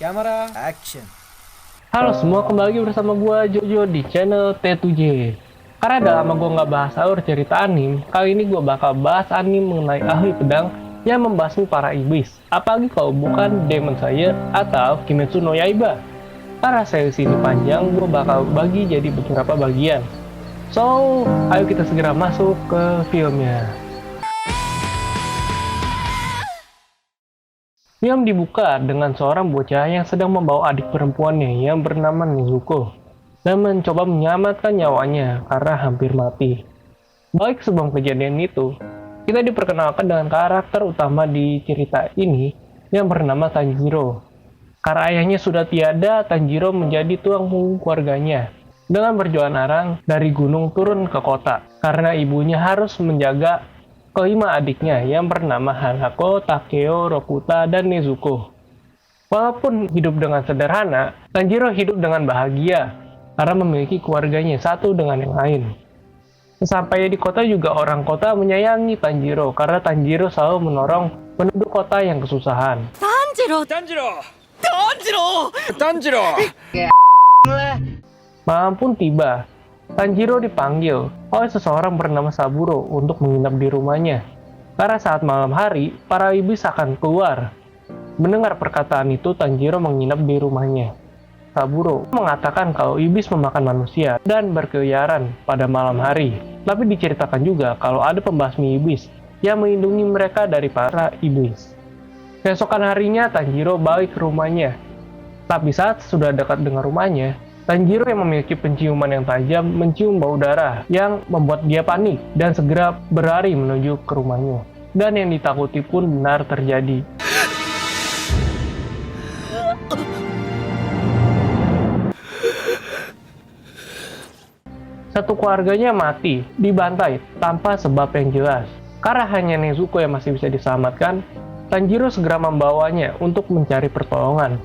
Camera action. Halo semua, kembali bersama gua Jojo di channel T7J. Karena udah lama gua nggak bahas alur cerita anim, kali ini gua bakal bahas anim mengenai ahli pedang yang membasmi para iblis. Apalagi kalau bukan Demon Slayer atau Kimetsu no Yaiba. Karena series ini panjang, gua bakal bagi jadi beberapa bagian. So, ayo kita segera masuk ke filmnya. Film dibuka dengan seorang bocah yang sedang membawa adik perempuannya yang bernama Nezuko dan mencoba menyelamatkan nyawanya karena hampir mati. Baik sebelum kejadian itu, kita diperkenalkan dengan karakter utama di cerita ini yang bernama Tanjiro. Karena ayahnya sudah tiada, Tanjiro menjadi tulang punggung keluarganya dengan berjualan arang dari gunung turun ke kota karena ibunya harus menjaga kelima adiknya yang bernama Hanako, Takeo, Rokuta, dan Nezuko. Walaupun hidup dengan sederhana, Tanjiro hidup dengan bahagia karena memiliki keluarganya satu dengan yang lain. Sampai di kota juga orang kota menyayangi Tanjiro karena Tanjiro selalu menolong penduduk kota yang kesusahan. Tanjiro. Malam pun tiba. Tanjiro dipanggil oleh seseorang bernama Saburo untuk menginap di rumahnya. Karena saat malam hari, para iblis akan keluar. Mendengar perkataan itu, Tanjiro menginap di rumahnya. Saburo mengatakan kalau iblis memakan manusia dan berkeliaran pada malam hari. Tapi diceritakan juga kalau ada pembasmi iblis yang melindungi mereka dari para iblis. Keesokan harinya, Tanjiro balik ke rumahnya. Tapi saat sudah dekat dengan rumahnya, Tanjiro yang memiliki penciuman yang tajam mencium bau darah yang membuat dia panik dan segera berlari menuju ke rumahnya. Dan yang ditakuti pun benar terjadi. Satu keluarganya mati, dibantai tanpa sebab yang jelas. Karena hanya Nezuko yang masih bisa diselamatkan, Tanjiro segera membawanya untuk mencari pertolongan.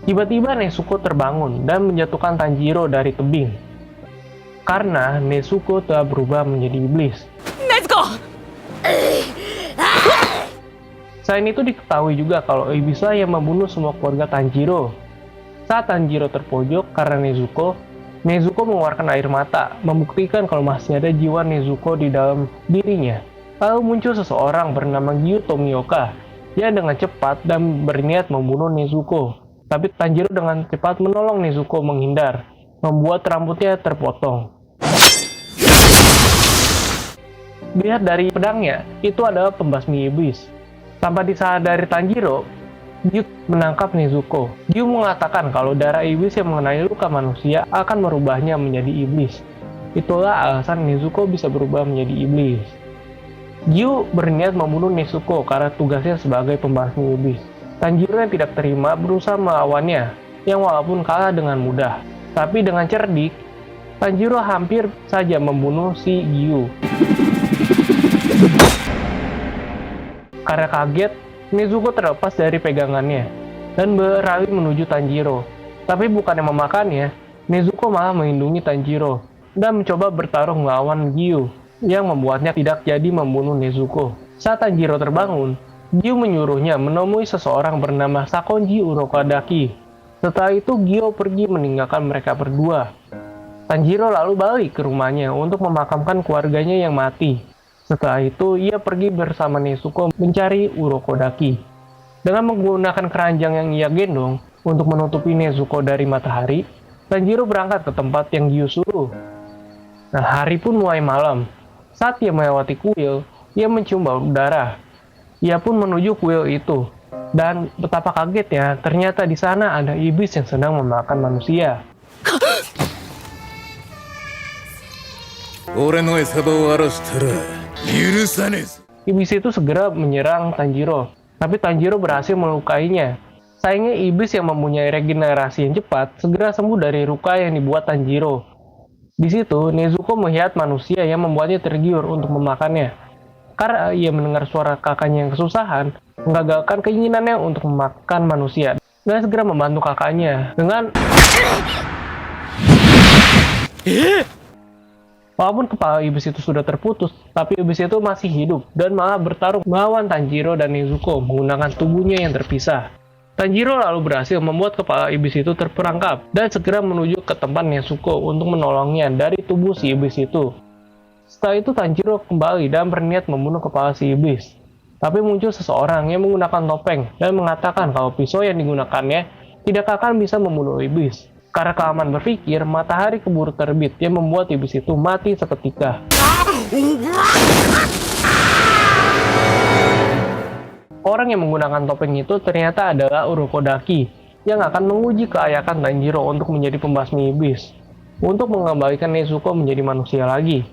Tiba-tiba Nezuko terbangun dan menjatuhkan Tanjiro dari tebing. Karena Nezuko telah berubah menjadi iblis. Nezuko! Selain itu diketahui juga kalau iblislah yang membunuh semua keluarga Tanjiro. Saat Tanjiro terpojok karena Nezuko, Nezuko mengeluarkan air mata, membuktikan kalau masih ada jiwa Nezuko di dalam dirinya. Lalu muncul seseorang bernama Gyu Tomioka yang dengan cepat dan berniat membunuh Nezuko. Tapi Tanjiro dengan cepat menolong Nezuko menghindar, membuat rambutnya terpotong. Dilihat dari pedangnya, itu adalah pembasmi iblis. Tanpa disadari Tanjiro, Gyu menangkap Nezuko. Gyu mengatakan kalau darah iblis yang mengenai luka manusia akan merubahnya menjadi iblis. Itulah alasan Nezuko bisa berubah menjadi iblis. Gyu berniat membunuh Nezuko karena tugasnya sebagai pembasmi iblis. Tanjiro yang tidak terima berusaha melawannya, yang walaupun kalah dengan mudah. Tapi dengan cerdik, Tanjiro hampir saja membunuh si Gyu. Karena kaget, Nezuko terlepas dari pegangannya, dan berlari menuju Tanjiro. Tapi bukannya memakannya, Nezuko malah melindungi Tanjiro, dan mencoba bertarung melawan Gyu, yang membuatnya tidak jadi membunuh Nezuko. Saat Tanjiro terbangun, Gyu menyuruhnya menemui seseorang bernama Sakonji Urokodaki. Setelah itu, Gyu pergi meninggalkan mereka berdua. Tanjiro lalu balik ke rumahnya untuk memakamkan keluarganya yang mati. Setelah itu, ia pergi bersama Nezuko mencari Urokodaki. Dengan menggunakan keranjang yang ia gendong untuk menutupi Nezuko dari matahari, Tanjiro berangkat ke tempat yang Gyu suruh. Nah, hari pun mulai malam. Saat ia melewati kuil, ia mencium bau darah. Ia pun menuju kuil itu, dan betapa kagetnya, ternyata di sana ada iblis yang sedang memakan manusia. Iblis itu segera menyerang Tanjiro, tapi Tanjiro berhasil melukainya. Sayangnya iblis yang mempunyai regenerasi yang cepat segera sembuh dari luka yang dibuat Tanjiro. Di situ, Nezuko melihat manusia yang membuatnya tergiur untuk memakannya. Karena ia mendengar suara kakaknya yang kesusahan, menggagalkan keinginannya untuk memakan manusia, dan segera membantu kakaknya dengan walaupun kepala iblis itu sudah terputus, tapi iblis itu masih hidup dan malah bertarung melawan Tanjiro dan Nezuko menggunakan tubuhnya yang terpisah. Tanjiro lalu berhasil membuat kepala iblis itu terperangkap dan segera menuju ke tempat Nezuko untuk menolongnya dari tubuh si iblis itu. Setelah itu Tanjiro kembali dan berniat membunuh kepala si iblis. Tapi muncul seseorang yang menggunakan topeng dan mengatakan kalau pisau yang digunakannya tidak akan bisa membunuh iblis. Karena kelamaan berpikir, matahari keburu terbit yang membuat iblis itu mati seketika. Orang yang menggunakan topeng itu ternyata adalah Urokodaki yang akan menguji kelayakan Tanjiro untuk menjadi pembasmi iblis untuk mengembalikan Nezuko menjadi manusia lagi.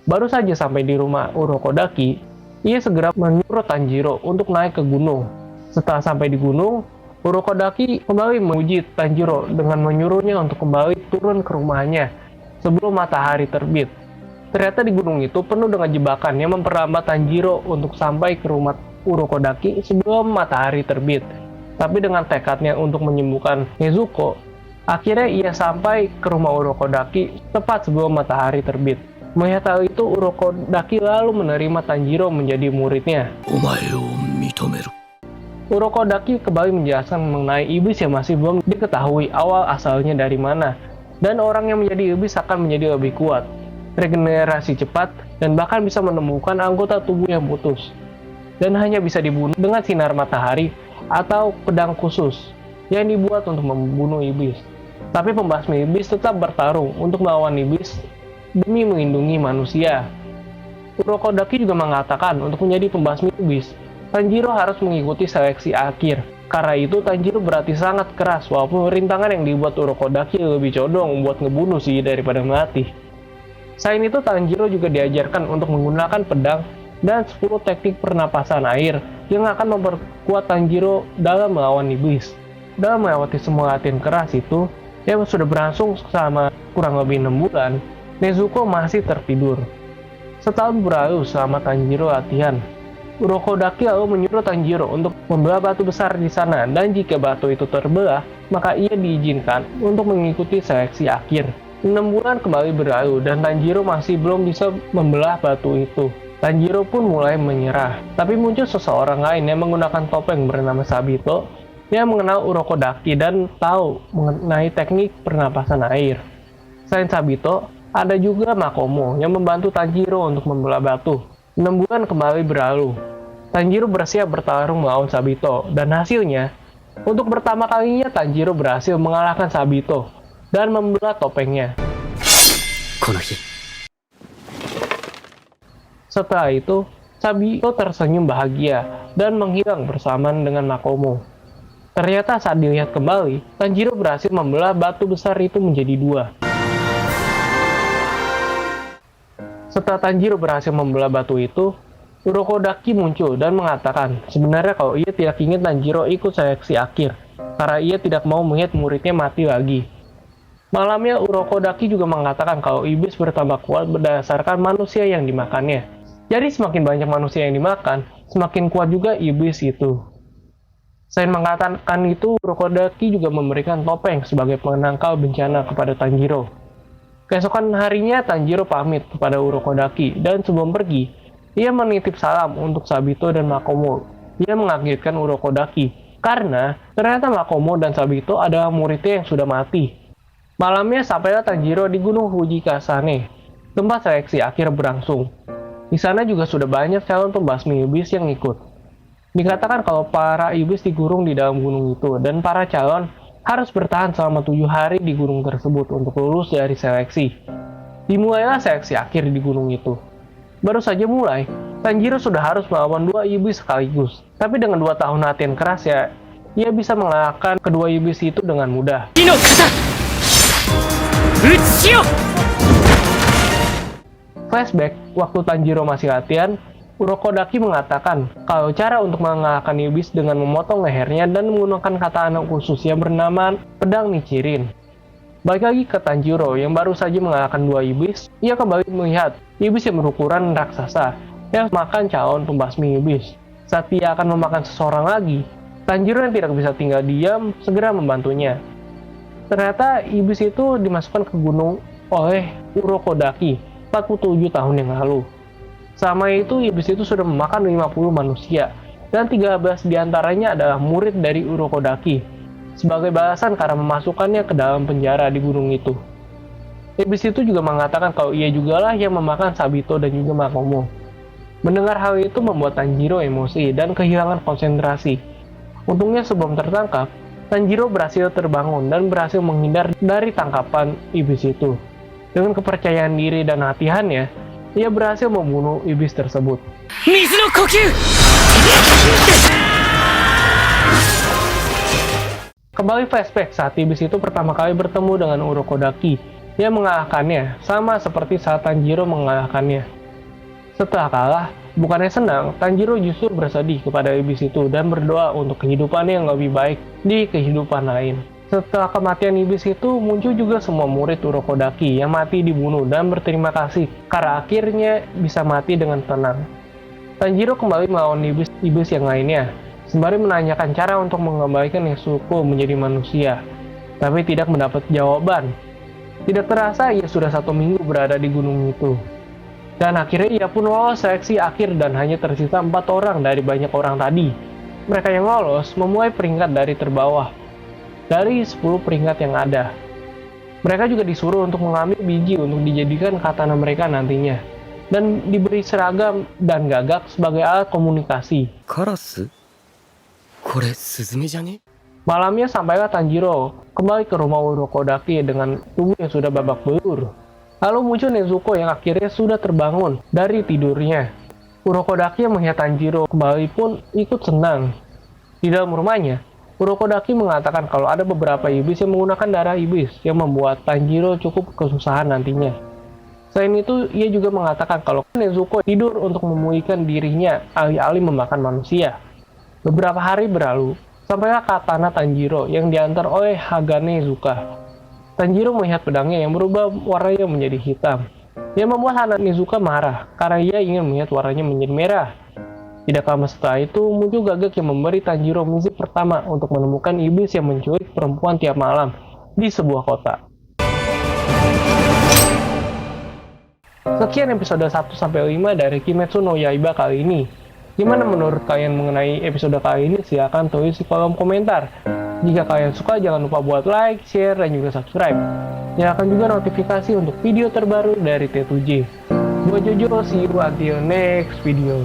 Baru saja sampai di rumah Urokodaki, ia segera menyuruh Tanjiro untuk naik ke gunung. Setelah sampai di gunung, Urokodaki kembali menguji Tanjiro dengan menyuruhnya untuk kembali turun ke rumahnya sebelum matahari terbit. Ternyata di gunung itu penuh dengan jebakan yang memperlambat Tanjiro untuk sampai ke rumah Urokodaki sebelum matahari terbit. Tapi dengan tekadnya untuk menyembuhkan Nezuko, akhirnya ia sampai ke rumah Urokodaki tepat sebelum matahari terbit. Melihat hal itu, Urokodaki lalu menerima Tanjiro menjadi muridnya. Urokodaki kembali menjelaskan mengenai iblis yang masih belum diketahui awal asalnya dari mana, dan orang yang menjadi iblis akan menjadi lebih kuat, regenerasi cepat, dan bahkan bisa menemukan anggota tubuh yang putus, dan hanya bisa dibunuh dengan sinar matahari atau pedang khusus yang dibuat untuk membunuh iblis. Tapi pembasmi iblis tetap bertarung untuk melawan iblis demi melindungi manusia. Urokodaki juga mengatakan untuk menjadi pembasmi iblis, Tanjiro harus mengikuti seleksi akhir. Karena itu Tanjiro berarti sangat keras, walaupun rintangan yang dibuat Urokodaki lebih condong buat ngebunuh sih daripada mati. Selain itu Tanjiro juga diajarkan untuk menggunakan pedang dan 10 teknik pernapasan air yang akan memperkuat Tanjiro dalam melawan iblis. Dalam melewati semua latihan keras itu, yang sudah berlangsung selama kurang lebih 6 bulan, Nezuko masih tertidur. Setahun berlalu selama Tanjiro latihan. Urokodaki lalu menyuruh Tanjiro untuk membelah batu besar di sana, dan jika batu itu terbelah, maka ia diizinkan untuk mengikuti seleksi akhir. 6 bulan kembali berlalu dan Tanjiro masih belum bisa membelah batu itu. Tanjiro pun mulai menyerah, tapi muncul seseorang lain yang menggunakan topeng bernama Sabito yang mengenal Urokodaki dan tahu mengenai teknik pernapasan air. Selain Sabito, ada juga Makomo yang membantu Tanjiro untuk membelah batu. 6 bulan kembali berlalu. Tanjiro bersiap bertarung melawan Sabito, dan hasilnya, untuk pertama kalinya Tanjiro berhasil mengalahkan Sabito dan membelah topengnya. Setelah itu, Sabito tersenyum bahagia dan menghilang bersamaan dengan Makomo. Ternyata saat dilihat kembali, Tanjiro berhasil membelah batu besar itu menjadi 2. Setelah Tanjiro berhasil membelah batu itu, Urokodaki muncul dan mengatakan sebenarnya kalau ia tidak ingin Tanjiro ikut seleksi akhir, karena ia tidak mau melihat muridnya mati lagi. Malamnya Urokodaki juga mengatakan kalau iblis bertambah kuat berdasarkan manusia yang dimakannya. Jadi semakin banyak manusia yang dimakan, semakin kuat juga iblis itu. Selain mengatakan itu, Urokodaki juga memberikan topeng sebagai penangkal bencana kepada Tanjiro. Keesokan harinya Tanjiro pamit kepada Urokodaki, dan sebelum pergi, ia menitip salam untuk Sabito dan Makomo. Ia mengagetkan Urokodaki, karena ternyata Makomo dan Sabito adalah muridnya yang sudah mati. Malamnya sampailah Tanjiro di Gunung Fujikasane, tempat seleksi akhir berlangsung. Di sana juga sudah banyak calon pembasmi iblis yang ikut. Dikatakan kalau para iblis dikurung di dalam gunung itu, dan para calon harus bertahan selama 7 hari di gunung tersebut untuk lulus dari seleksi. Dimulailah seleksi akhir di gunung itu. Baru saja mulai, Tanjiro sudah harus melawan 2 iblis sekaligus. Tapi dengan 2 tahun latihan keras ya, ia bisa mengalahkan kedua iblis itu dengan mudah. Flashback, waktu Tanjiro masih latihan, Urokodaki mengatakan kalau cara untuk mengalahkan iblis dengan memotong lehernya dan menggunakan katana khusus yang bernama pedang Nichirin. Balik lagi ke Tanjiro yang baru saja mengalahkan 2 iblis, ia kembali melihat iblis yang berukuran raksasa yang makan calon pembasmi iblis. Saat ia akan memakan seseorang lagi, Tanjiro yang tidak bisa tinggal diam segera membantunya. Ternyata iblis itu dimasukkan ke gunung oleh Urokodaki 47 tahun yang lalu. Selama itu iblis itu sudah memakan 50 manusia dan 13 diantaranya adalah murid dari Urokodaki, sebagai balasan karena memasukkannya ke dalam penjara di gunung itu. Iblis itu juga mengatakan kalau ia jugalah yang memakan Sabito dan juga Makomo. Mendengar hal itu membuat Tanjiro emosi dan kehilangan konsentrasi. Untungnya sebelum tertangkap, Tanjiro berhasil terbangun dan berhasil menghindar dari tangkapan iblis itu. Dengan kepercayaan diri dan latihannya, ia berhasil membunuh iblis tersebut. Kembali flashback saat iblis itu pertama kali bertemu dengan Urokodaki. Dia mengalahkannya, sama seperti saat Tanjiro mengalahkannya. Setelah kalah, bukannya senang, Tanjiro justru bersedih kepada iblis itu dan berdoa untuk kehidupannya yang lebih baik di kehidupan lain. Setelah kematian iblis itu, muncul juga semua murid Urokodaki yang mati dibunuh dan berterima kasih karena akhirnya bisa mati dengan tenang. Tanjiro kembali melawan iblis yang lainnya, sembari menanyakan cara untuk mengembalikan Nezuko menjadi manusia, tapi tidak mendapat jawaban. Tidak terasa ia sudah 1 minggu berada di gunung itu. Dan akhirnya ia pun lolos seleksi akhir dan hanya tersisa 4 orang dari banyak orang tadi. Mereka yang lolos memulai peringkat dari terbawah, dari 10 peringkat yang ada. Mereka juga disuruh untuk mengambil biji untuk dijadikan katana mereka nantinya, dan diberi seragam dan gagak sebagai alat komunikasi. Karasu? Kore Suzume jane? Malamnya sampailah Tanjiro kembali ke rumah Urokodaki dengan tubuh yang sudah babak belur. Lalu muncul Nezuko yang akhirnya sudah terbangun dari tidurnya. Urokodaki yang melihat Tanjiro kembali pun ikut senang. Di dalam rumahnya, Urokodaki mengatakan kalau ada beberapa iblis yang menggunakan darah iblis yang membuat Tanjiro cukup kesusahan nantinya. Selain itu, ia juga mengatakan kalau Nezuko tidur untuk memulihkan dirinya alih-alih memakan manusia. Beberapa hari berlalu, sampailah katana Tanjiro yang diantar oleh Hagane Nezuka. Tanjiro melihat pedangnya yang berubah warnanya menjadi hitam. Ia membuat Hana Nezuka marah karena ia ingin melihat warnanya menjadi merah. Tidak lama setelah itu, muncul gagak yang memberi Tanjiro misi pertama untuk menemukan iblis yang menculik perempuan tiap malam di sebuah kota. Sekian episode 1-5 dari Kimetsu no Yaiba kali ini. Gimana menurut kalian mengenai episode kali ini? Silahkan tulis di kolom komentar. Jika kalian suka, jangan lupa buat like, share, dan juga subscribe. Nyalakan juga notifikasi untuk video terbaru dari T2J. Gua Jojo, see you until next video.